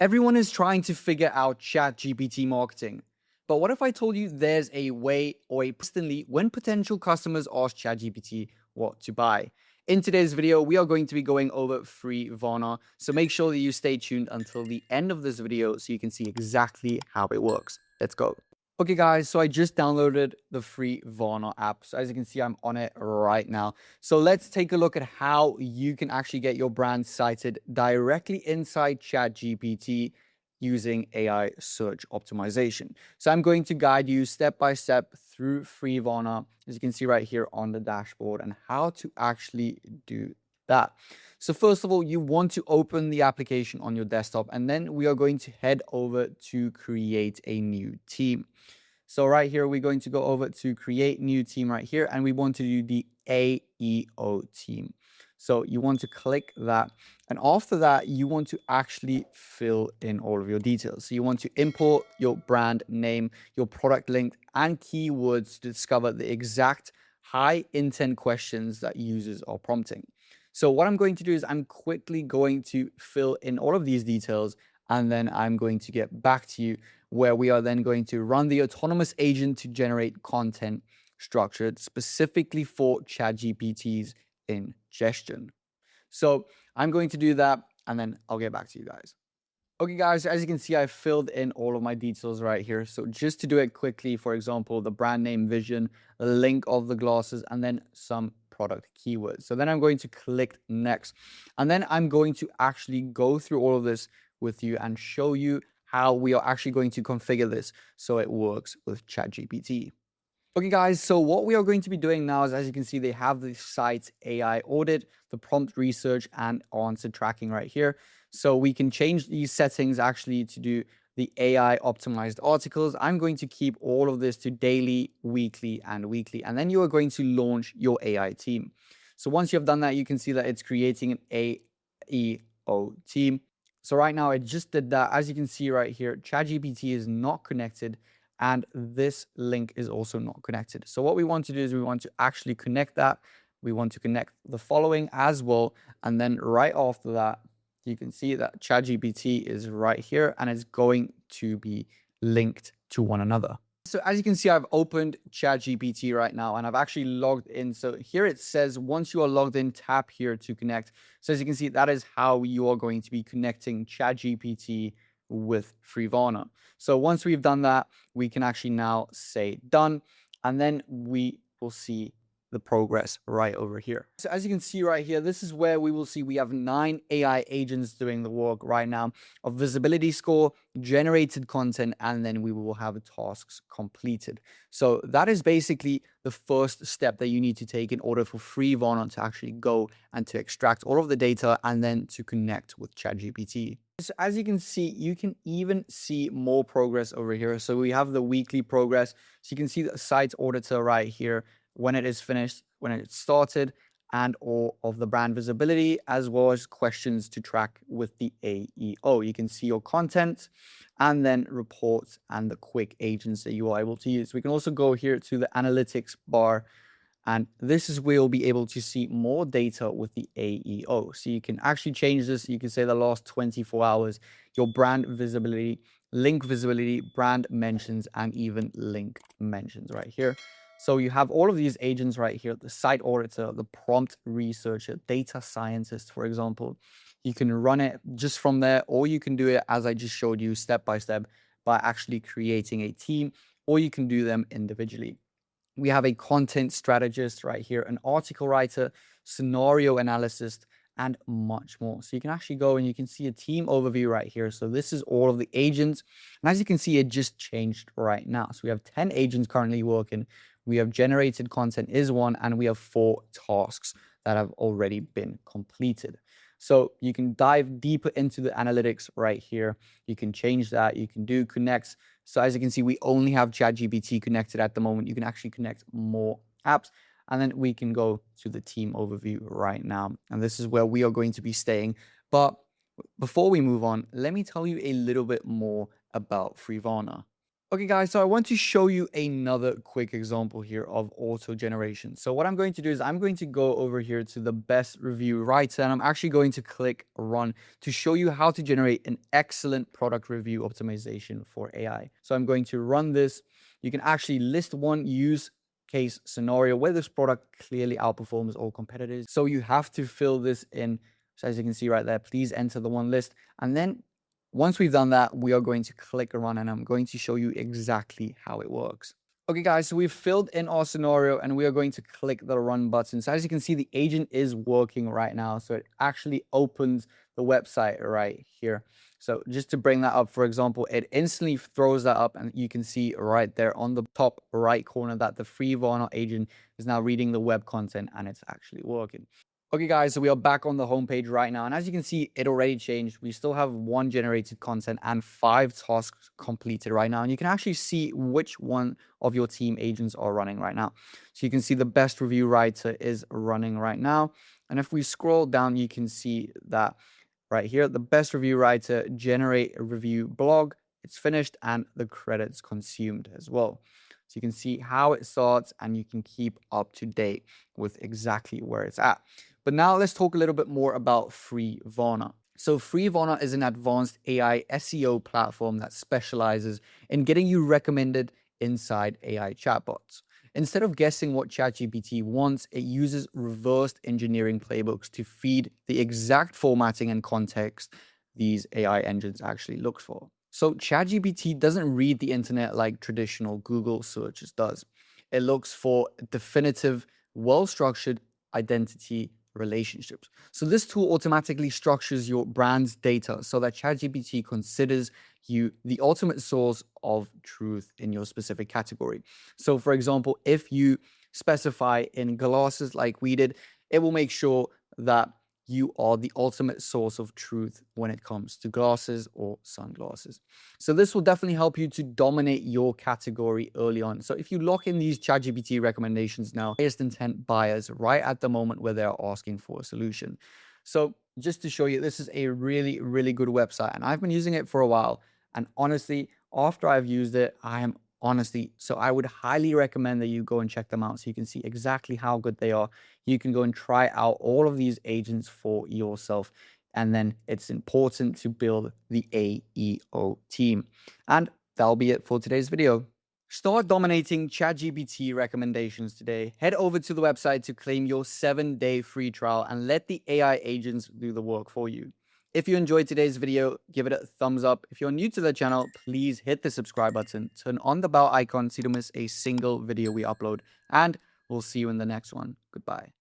Everyone is trying to figure out ChatGPT marketing. But what if I told you there's a way or a instantly when potential customers ask ChatGPT what to buy? In today's video, we are going to be going over Frevana. So make sure that you stay tuned until the end of this video so you can see exactly how it works. Let's go. Okay, guys, so I just downloaded the Frevana app. So as you can see, I'm on it right now. So let's take a look at how you can actually get your brand cited directly inside ChatGPT using AI search optimization. So I'm going to guide you step by step through Frevana, as you can see right here on the dashboard, and how to actually do that. So first of all, you want to open the application on your desktop, and then we are going to head over to create a new team. So right here, we're going to go over to create new team right here, and we want to do the AEO team. So you want to click that. And after that, you want to actually fill in all of your details. So you want to import your brand name, your product link, and keywords to discover the exact high intent questions that users are prompting. So what I'm going to do is I'm quickly going to fill in all of these details, and then I'm going to get back to you where we are then going to run the autonomous agent to generate content structured specifically for ChatGPT's ingestion. So I'm going to do that, and then I'll get back to you guys. Okay, guys, as you can see, I filled in all of my details right here. So just to do it quickly, for example, the brand name, vision, the link of the glasses, and then some product keywords. So then I'm going to click next, and then I'm going to actually go through all of this with you and show you how we are actually going to configure this so it works with ChatGPT. Okay, guys, so what we are going to be doing now is, as you can see, they have the site's AI audit, the prompt research, and answer tracking right here. So we can change these settings actually to do the AI optimized articles. I'm going to keep all of this to daily, weekly, and then you are going to launch your AI team. So once you have done that, you can see that it's creating an AEO team. So right now, it just did that. As you can see right here, ChatGPT is not connected, and this link is also not connected. So what we want to do is we want to actually connect that. We want to connect the following as well. And then right after that, you can see that ChatGPT is right here, and it's going to be linked to one another. So as you can see, I've opened ChatGPT right now, and I've actually logged in. So here it says, once you are logged in, tap here to connect. So as you can see, that is how you are going to be connecting ChatGPT with Frevana. So once we've done that, we can actually now say done, and then we will see the progress right over here. So as you can see right here, this is where we will see we have 9 AI agents doing the work right now of visibility score, generated content, and then we will have tasks completed. So that is basically the first step that you need to take in order for Frevana to actually go and to extract all of the data and then to connect with ChatGPT. So as you can see, you can even see more progress over here. So we have the weekly progress. So you can see the site auditor right here, when it is finished, when it started, and all of the brand visibility, as well as questions to track with the AEO. You can see your content and then reports and the quick agents that you are able to use. We can also go here to the analytics bar, and this is where you'll be able to see more data with the AEO. So you can actually change this. You can say the last 24 hours, your brand visibility, link visibility, brand mentions, and even link mentions right here. So you have all of these agents right here, the site auditor, the prompt researcher, data scientist, for example. You can run it just from there, or you can do it as I just showed you step by step by actually creating a team, or you can do them individually. We have a content strategist right here, an article writer, scenario analyst, and much more. So you can actually go and you can see a team overview right here. So this is all of the agents. And as you can see, it just changed right now. So we have 10 agents currently working. We have generated content is 1, and we have 4 tasks that have already been completed. So you can dive deeper into the analytics right here. You can change that. You can do connects. So as you can see, we only have ChatGPT connected at the moment. You can actually connect more apps. And then we can go to the team overview right now. And this is where we are going to be staying. But before we move on, let me tell you a little bit more about Frevana. Okay, guys, so I want to show you another quick example here of auto generation. So what I'm going to do is I'm going to go over here to the best review writer, and I'm actually going to click run to show you how to generate an excellent product review optimization for AI. So I'm going to run this. You can actually list one use case scenario where this product clearly outperforms all competitors. So you have to fill this in. So as you can see right there, please enter the one list, and then once we've done that, we are going to click run, and I'm going to show you exactly how it works. Okay, guys, so we've filled in our scenario and we are going to click the run button. So as you can see, the agent is working right now. So it actually opens the website right here. So just to bring that up, for example, it instantly throws that up, and you can see right there on the top right corner that the Frevana agent is now reading the web content and it's actually working. Okay, guys, so we are back on the homepage right now. And as you can see, it already changed. We still have 1 generated content and 5 tasks completed right now. And you can actually see which one of your team agents are running right now. So you can see the best review writer is running right now. And if we scroll down, you can see that right here, the best review writer, generate a review blog. It's finished and the credits consumed as well. So you can see how it starts and you can keep up to date with exactly where it's at. But now let's talk a little bit more about Frevana. So Frevana is an advanced AI SEO platform that specializes in getting you recommended inside AI chatbots. Instead of guessing what ChatGPT wants, it uses reverse engineering playbooks to feed the exact formatting and context these AI engines actually look for. So ChatGPT doesn't read the internet like traditional Google searches does. It looks for definitive, well-structured identity relationships. So this tool automatically structures your brand's data so that ChatGPT considers you the ultimate source of truth in your specific category. So for example, if you specify in glasses like we did, it will make sure that you are the ultimate source of truth when it comes to glasses or sunglasses. So this will definitely help you to dominate your category early on. So if you lock in these ChatGPT recommendations now, highest intent buyers right at the moment where they're asking for a solution. So just to show you, this is a really, really good website, and I've been using it for a while. And honestly, after I've used it, so I would highly recommend that you go and check them out so you can see exactly how good they are. You can go and try out all of these agents for yourself. And then it's important to build the AEO team. And that'll be it for today's video. Start dominating ChatGPT recommendations today. Head over to the website to claim your 7-day free trial and let the AI agents do the work for you. If you enjoyed today's video, give it a thumbs up. If you're new to the channel, please hit the subscribe button, turn on the bell icon so you don't miss a single video we upload, and we'll see you in the next one. Goodbye.